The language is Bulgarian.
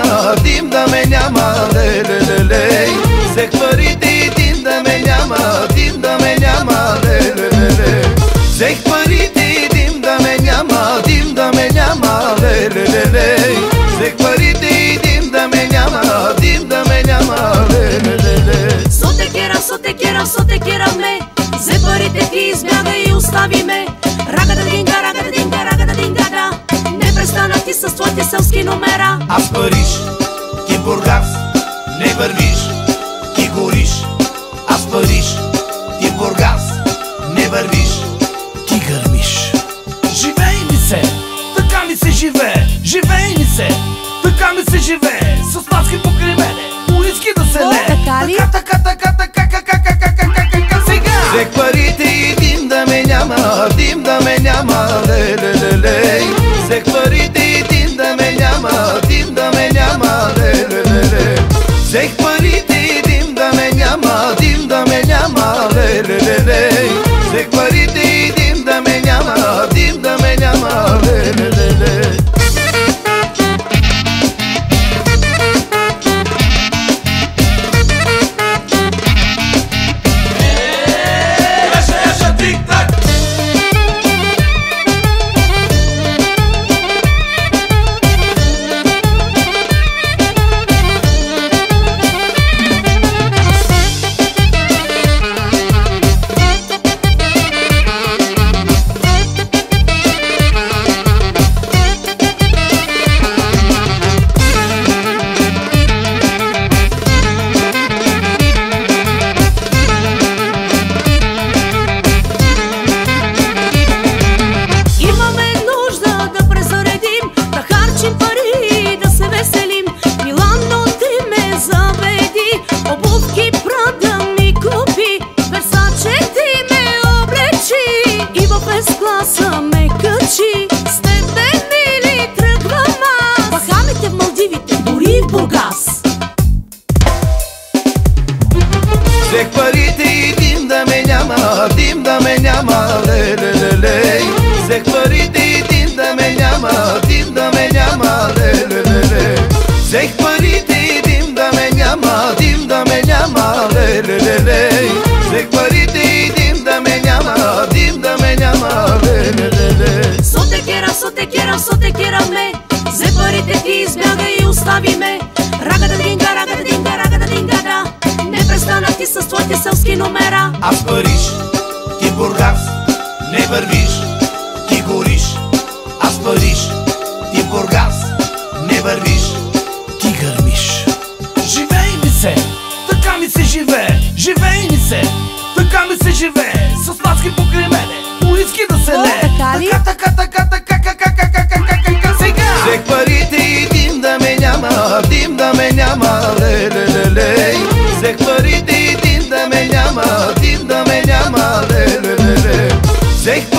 няма, дим да ме няма, ле-ле-ле-ле. Взех парите и дим да ме няма, дим да ме няма, ле-ле-ле-ле. Взех парите и дим да ме няма, дим да ме няма, ле-ле-ле-ле. Взех парите и дим да ме няма, дим да ме няма, ле-ле-ле-ле. Сотекираме, взе парите ти избяга и остави ме. Рагата динга, рагата динга, рагата динга, да. Не престана ти с твоите селски номера. Аз Париж, ти Бургас, не вървиш, ти гориш. Аз Париж, ти Бургас, не вървиш, ти гърмиш. Живей ми се, така ми се живее. Живей ми се, така ми се живее. С маски покрай мене, уиски да се лее. Така ли? Сега взех парите и дим да ме няма, дим да ме няма, ле-ле-ле-ле. Взех парите и дим да ме няма, дим да ме няма, ле-ле-ле-ле. Взех парите и дим да ме няма, дим да ме няма, ле-ле-ле-ле. Взех парите и дим да ме няма, дим да ме няма, ле-ле-ле-ле. Взех парите и дим да ме няма, дим да ме няма, ле-ле-ле-ле. Взех парите и дим да ме няма, дим да ме няма, ле-ле-ле-ле. Взех парите и дим да ме няма, дим да ме няма, ле-ле-ле-ле. Взех парите и дим да ме няма, дим да ме няма, ле-ле-ле-ле. Сотекираме, взе парите ти избяга и остави ме. Рагата динга, рагата динга, рагата динга, да. Не престана ти с твоите селски номера. Аз Париж, ти Бургас, не вървиш, ти гориш. Аз Париж, ти Бургас, не вървиш, ти гърмиш. живей ми се, така ми се живее. Живей ми се, така ми се живее. С маски покрай мене, уиски да се лее. Така ли? Сега взех парите и дим да ме няма, дим да ме няма, ле-ле-ле-ле. Взех парите и дим да ме няма, дим да ме няма, ле-ле-ле-ле. Взех